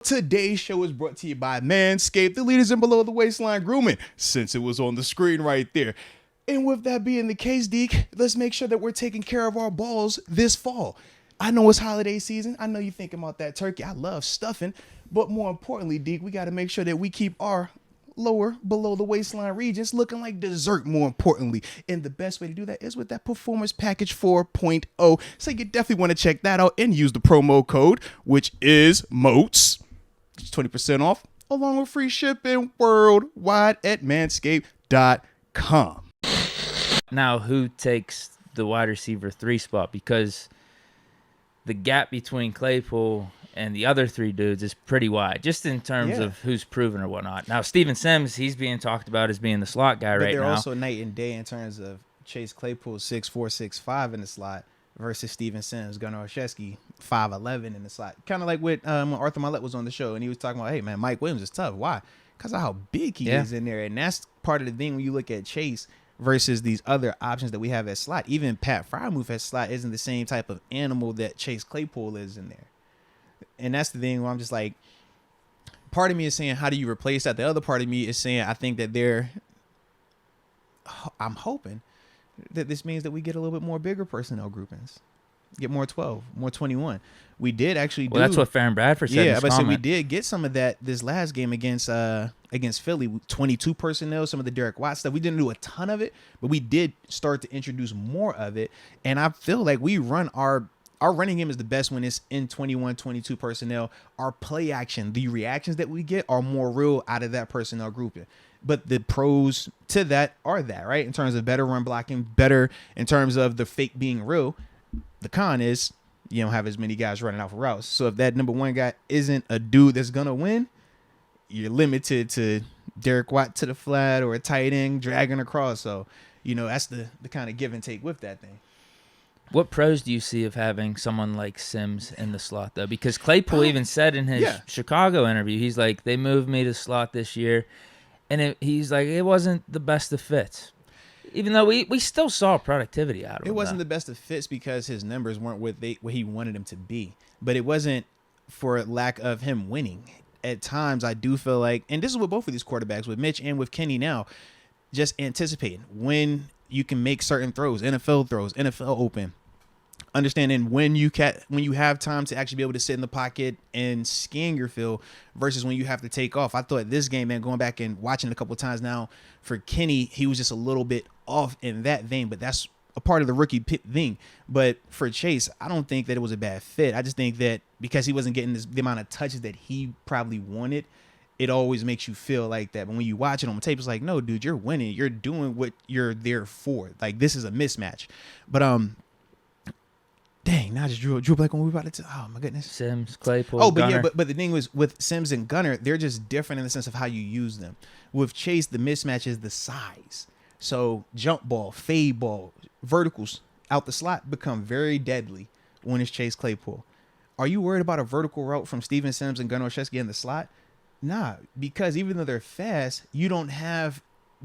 Today's show is brought to you by Manscaped, the leaders in below the waistline grooming, since it was on the screen right there. And with that being the case, Deke, let's make sure that we're taking care of our balls this fall. I know it's holiday season. I know you're thinking about that turkey. I love stuffing. But more importantly, Deke, we got to make sure that we keep our lower below the waistline regions looking like dessert, more importantly. And the best way to do that is with that Performance Package 4.0. So you definitely want to check that out and use the promo code, which is MOATS. It's 20% off, along with free shipping worldwide at manscaped.com. Now, who takes the wide receiver 3 spot? Because the gap between Claypool and the other 3 dudes is pretty wide, just in terms of who's proven or whatnot. Now, Steven Sims, he's being talked about as being the slot guy right now. But they're also night and day in terms of Chase Claypool 6'4", 6'5" in the slot versus Steven Sims, Gunnar Olszewski 5'11" in the slot. Kind of like when Arthur Millette was on the show and he was talking about, hey, man, Mike Williams is tough. Why? Because of how big he is in there. And that's part of the thing when you look at Chase versus these other options that we have at slot. Even Pat Freiermuth at slot isn't the same type of animal that Chase Claypool is in there. And that's the thing where I'm just like, part of me is saying, how do you replace that? The other part of me is saying, I think that I'm hoping that this means that we get a little bit more bigger personnel groupings. Get more 12, more 21. We did actually do. Well, that's what Farron Bradford said. Yeah, but so we did get some of that this last game against Philly. 22 personnel, some of the Derek Watt stuff. We didn't do a ton of it, but we did start to introduce more of it. And I feel like we run our running game is the best when it's in 21, 22 personnel. Our play action, the reactions that we get are more real out of that personnel grouping. But the pros to that are that, right? In terms of better run blocking, better in terms of the fake being real. The con is you don't have as many guys running out for routes. So if that number one guy isn't a dude that's going to win, you're limited to Derek Watt to the flat or a tight end dragging across. So, that's the kind of give and take with that thing. What pros do you see of having someone like Sims in the slot, though? Because Claypool even said in his Chicago interview, he's like, they moved me to slot this year. And he's like, it wasn't the best of fits. Even though we still saw productivity out of him. It wasn't the best of fits because his numbers weren't what he wanted them to be. But it wasn't for lack of him winning. At times, I do feel like, and this is with both of these quarterbacks, with Mitch and with Kenny now, just anticipating when you can make certain throws, NFL open. Understanding when you have time to actually be able to sit in the pocket and scan your field versus when you have to take off. I thought this game, man, going back and watching it a couple of times now, for Kenny, he was just a little bit off in that vein, but that's a part of the rookie thing. But for Chase, I don't think that it was a bad fit. I just think that because he wasn't getting the amount of touches that he probably wanted, it always makes you feel like that. But when you watch it on tape, it's like, no, dude, you're winning. You're doing what you're there for. Like, this is a mismatch. But dang, now I just drew a blank on what we about to. Oh my goodness, Sims, Claypool. Oh, but Gunner. but the thing was with Sims and Gunner, they're just different in the sense of how you use them. With Chase, the mismatch is the size. So jump ball, fade ball, verticals out the slot become very deadly when it's Chase Claypool. Are you worried about a vertical route from Steven Sims and Gunnar Olszewski in the slot? Nah, because even though they're fast, you don't have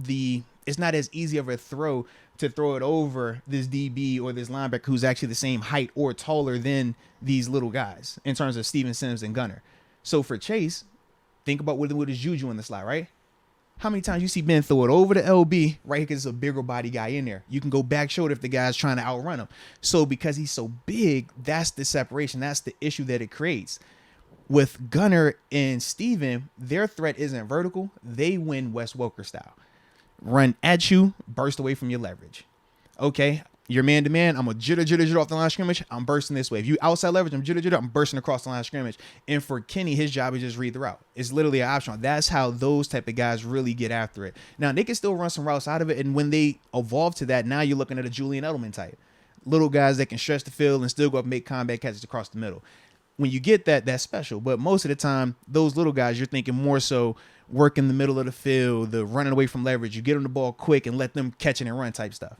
it's not as easy of a throw to throw it over this DB or this linebacker who's actually the same height or taller than these little guys in terms of Steven Sims and Gunner. So for Chase, think about what is Juju in the slot, right? How many times you see Ben throw it over the LB, right? Because it's a bigger body guy in there. You can go back shoulder if the guy's trying to outrun him. So because he's so big, that's the separation. That's the issue that it creates. With Gunner and Steven, their threat isn't vertical. They win Wes Welker style. Run at you, burst away from your leverage. Okay, you're man-to-man. I'm a jitter off the line of scrimmage. I'm bursting this way. If you outside leverage, I'm jitter. I'm bursting across the line of scrimmage. And for Kenny, his job is just read the route. It's literally an option. That's how those type of guys really get after it. Now, they can still run some routes out of it. And when they evolve to that, now you're looking at a Julian Edelman type. Little guys that can stretch the field and still go up and make combat catches across the middle. When you get that, that's special. But most of the time, those little guys, you're thinking more so work in the middle of the field, the running away from leverage. You get them the ball quick and let them catch it and run type stuff.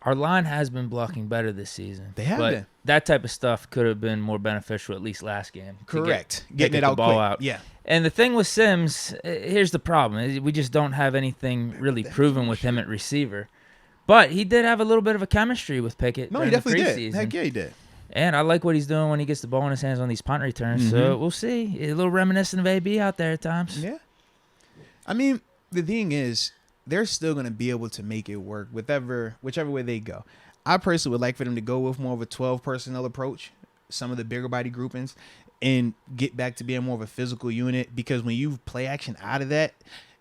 Our line has been blocking better this season. They have been. That type of stuff could have been more beneficial, at least last game. Correct. Getting it out ball quick. Out. Yeah. And the thing with Sims, here's the problem. We just don't have anything really proven with him at receiver. But he did have a little bit of a chemistry with Pickett. No, he definitely did. Heck yeah, he did. And I like what he's doing when he gets the ball in his hands on these punt returns. So we'll see. A little reminiscent of AB out there at times. Yeah. I mean, the thing is, they're still going to be able to make it work whichever way they go. I personally would like for them to go with more of a 12 personnel approach, some of the bigger body groupings, and get back to being more of a physical unit, because when you play action out of that,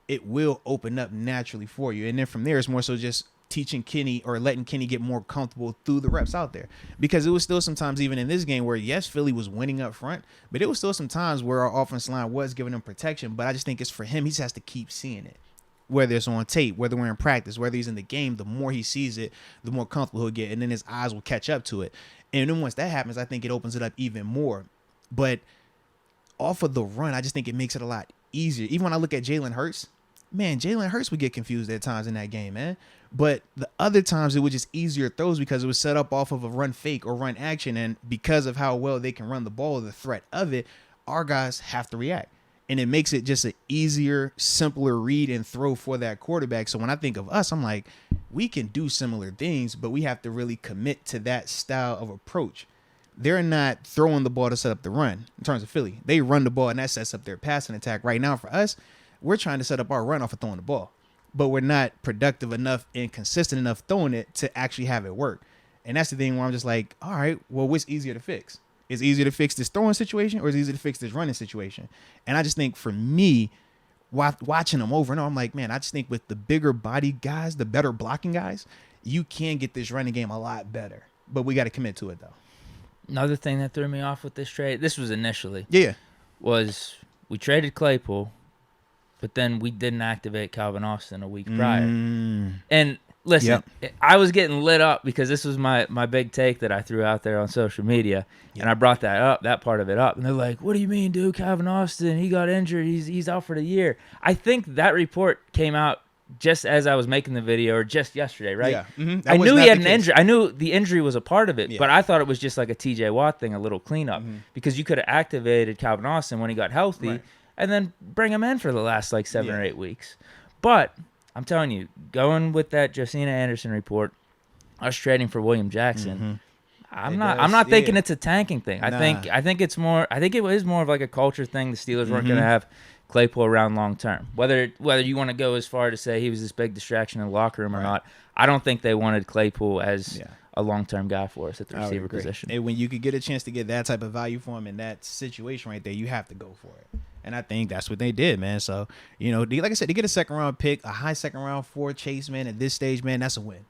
it will open up naturally for you. And then from there, it's more so just teaching Kenny or letting Kenny get more comfortable through the reps out there, because it was still sometimes even in this game where, yes, Philly was winning up front, but it was still some times where our offensive line was giving him protection. But I just think it's for him. He just has to keep seeing it, whether it's on tape, whether we're in practice, whether he's in the game. The more he sees it, the more comfortable he'll get, and then his eyes will catch up to it. And then once that happens, I think it opens it up even more. But off of the run, I just think it makes it a lot easier. Even when I look at Jalen Hurts, man, Jalen Hurts would get confused at times in that game, man. But the other times it was just easier throws because it was set up off of a run fake or run action. And because of how well they can run the ball, the threat of it, our guys have to react. And it makes it just an easier, simpler read and throw for that quarterback. So when I think of us, I'm like, we can do similar things, but we have to really commit to that style of approach. They're not throwing the ball to set up the run in terms of Philly. They run the ball and that sets up their passing attack. Right now for us, we're trying to set up our run off of throwing the ball, but we're not productive enough and consistent enough throwing it to actually have it work. And that's the thing where I'm just like, all right, well, what's easier to fix? Is it easier to fix this throwing situation, or is it easier to fix this running situation? And I just think for me, watching them over and over, I'm like, man, I just think with the bigger body guys, the better blocking guys, you can get this running game a lot better. But we got to commit to it, though. Another thing that threw me off with this trade, this was initially, was we traded Claypool, but then we didn't activate Calvin Austin a week prior. And listen, I was getting lit up because this was my big take that I threw out there on social media, and I brought that part of it up. And they're like, what do you mean, dude? Calvin Austin, he got injured. He's out for the year. I think that report came out just as I was making the video, or just yesterday, right? Yeah. I knew he had an injury. I knew the injury was a part of it, but I thought it was just like a TJ Watt thing, a little cleanup, because you could have activated Calvin Austin when he got healthy and then bring him in for the last like 7 or 8 weeks. But I'm telling you, going with that Josina Anderson report, us trading for William Jackson, I'm not thinking it's a tanking thing. I think it's more. I think it was more of like a culture thing. The Steelers weren't going to have Claypool around long term. Whether you want to go as far to say he was this big distraction in the locker room or not, I don't think they wanted Claypool as a long term guy for us at the receiver position. And when you could get a chance to get that type of value for him in that situation right there, you have to go for it. And I think that's what they did, man. So, like I said, to get a second round pick, a high second round for Chase, man, at this stage, man, that's a win.